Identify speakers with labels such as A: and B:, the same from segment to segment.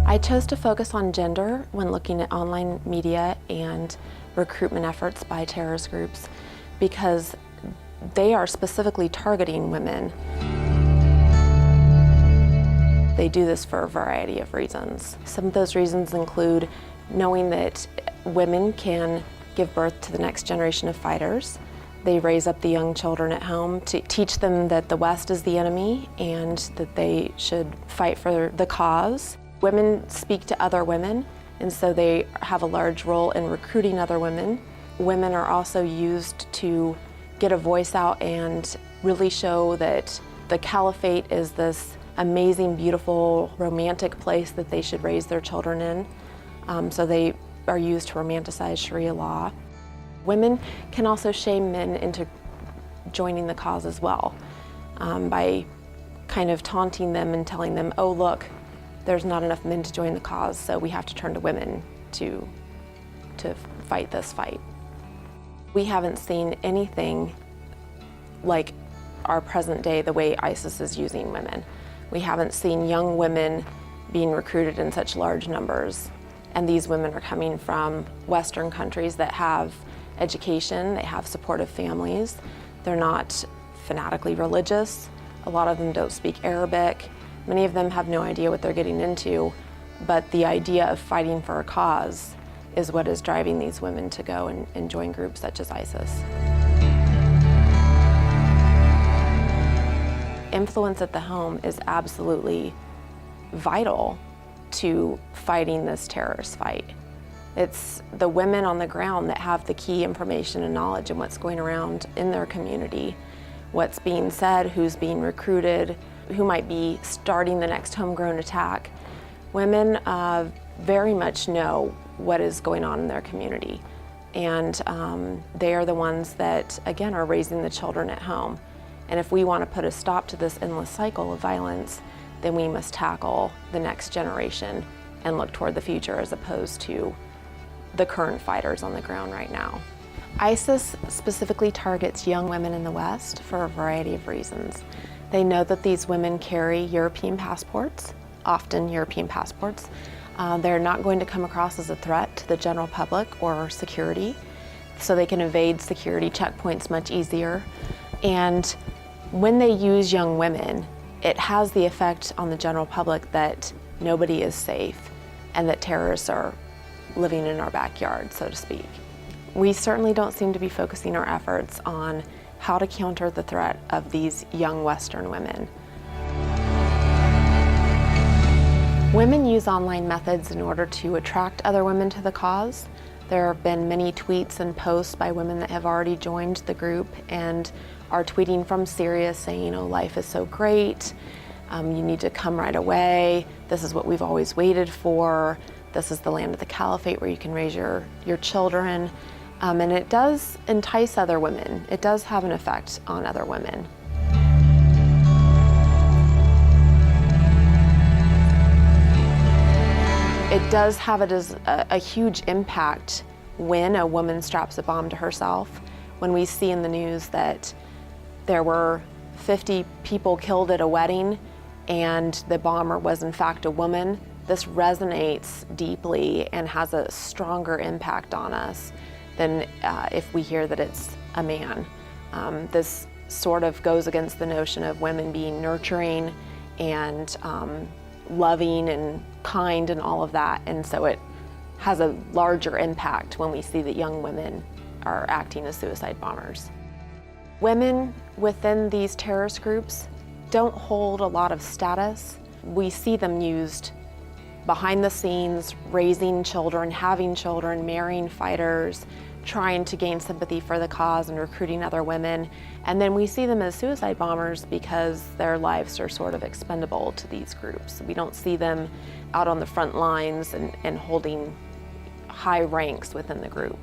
A: I chose to focus on gender when looking at online media and recruitment efforts by terrorist groups because they are specifically targeting women. They do this for a variety of reasons. Some of those reasons include knowing that women can give birth to the next generation of fighters. They raise up the young children at home to teach them that the West is the enemy and that they should fight for the cause. Women speak to other women, and so they have a large role in recruiting other women. Women are also used to get a voice out and really show that the caliphate is this amazing, beautiful, romantic place that they should raise their children in. So they are used to romanticize Sharia law. Women can also shame men into joining the cause as well by kind of taunting them and telling them, oh look, there's not enough men to join the cause, so we have to turn to women to fight this fight. We haven't seen anything like our present day, the way ISIS is using women. We haven't seen young women being recruited in such large numbers. And these women are coming from Western countries that have education, they have supportive families. They're not fanatically religious. A lot of them don't speak Arabic. Many of them have no idea what they're getting into, but the idea of fighting for a cause is what is driving these women to go and join groups such as ISIS. Influence at the home is absolutely vital to fighting this terrorist fight. It's the women on the ground that have the key information and knowledge and what's going around in their community, what's being said, who's being recruited, who might be starting the next homegrown attack. Women very much know what is going on in their community, and they are the ones that, again, are raising the children at home. And if we want to put a stop to this endless cycle of violence, then we must tackle the next generation and look toward the future as opposed to the current fighters on the ground right now. ISIS specifically targets young women in the West for a variety of reasons. They know that these women carry European passports, often European passports. They're not going to come across as a threat to the general public or security, so they can evade security checkpoints much easier. And when they use young women, it has the effect on the general public that nobody is safe and that terrorists are living in our backyard, so to speak. We certainly don't seem to be focusing our efforts on how to counter the threat of these young Western women. Women use online methods in order to attract other women to the cause. There have been many tweets and posts by women that have already joined the group and are tweeting from Syria saying, oh, life is so great, you need to come right away, this is what we've always waited for, this is the land of the caliphate where you can raise your children. And it does entice other women. It does have an effect on other women. It does have a huge impact when a woman straps a bomb to herself. When we see in the news that there were 50 people killed at a wedding and the bomber was in fact a woman, this resonates deeply and has a stronger impact on us than if we hear that it's a man. This sort of goes against the notion of women being nurturing and loving and kind and all of that, and so it has a larger impact when we see that young women are acting as suicide bombers. Women within these terrorist groups don't hold a lot of status. We see them used behind the scenes, raising children, having children, marrying fighters, trying to gain sympathy for the cause and recruiting other women. And then we see them as suicide bombers because their lives are sort of expendable to these groups. We don't see them out on the front lines and holding high ranks within the group.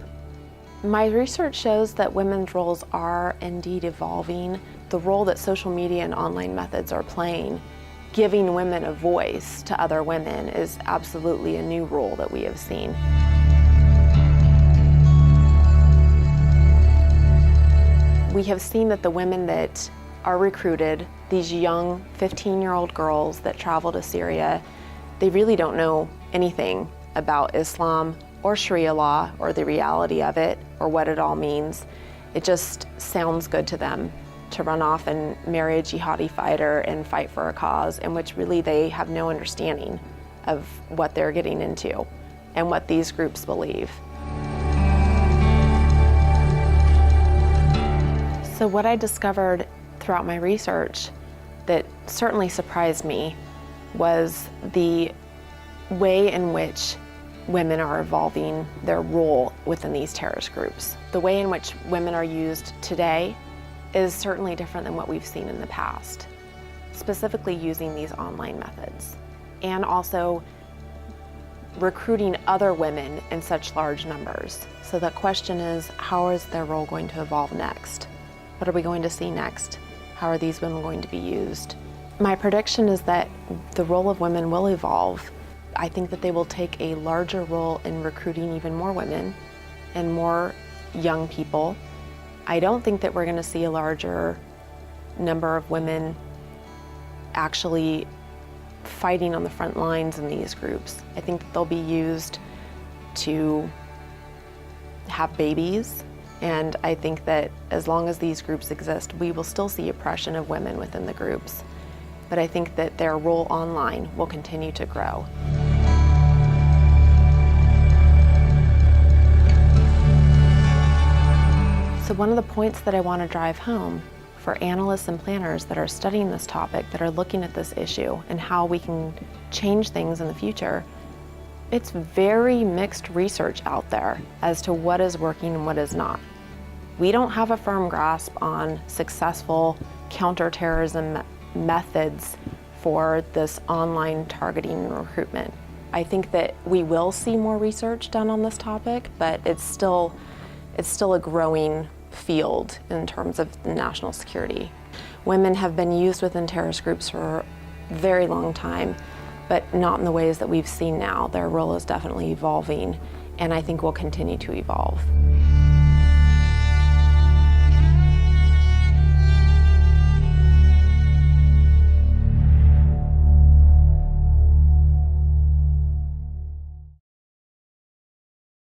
A: My research shows that women's roles are indeed evolving. The role that social media and online methods are playing, giving women a voice to other women, is absolutely a new role that we have seen. We have seen that the women that are recruited, these young 15-year-old girls that travel to Syria, they really don't know anything about Islam or Sharia law or the reality of it or what it all means. It just sounds good to them to run off and marry a jihadi fighter and fight for a cause in which really they have no understanding of what they're getting into and what these groups believe. So what I discovered throughout my research that certainly surprised me was the way in which women are evolving their role within these terrorist groups. The way in which women are used today is certainly different than what we've seen in the past, specifically using these online methods, and also recruiting other women in such large numbers. So the question is, how is their role going to evolve next? What are we going to see next? How are these women going to be used? My prediction is that the role of women will evolve. I think that they will take a larger role in recruiting even more women and more young people. I don't think that we're going to see a larger number of women actually fighting on the front lines in these groups. I think that they'll be used to have babies, and I think that as long as these groups exist, we will still see oppression of women within the groups. But I think that their role online will continue to grow. So one of the points that I want to drive home for analysts and planners that are studying this topic, that are looking at this issue and how we can change things in the future, it's very mixed research out there as to what is working and what is not. We don't have a firm grasp on successful counterterrorism methods for this online targeting and recruitment. I think that we will see more research done on this topic, but it's still a growing field in terms of national security. Women have been used within terrorist groups for a very long time, but not in the ways that we've seen now. Their role is definitely evolving, and I think will continue to evolve.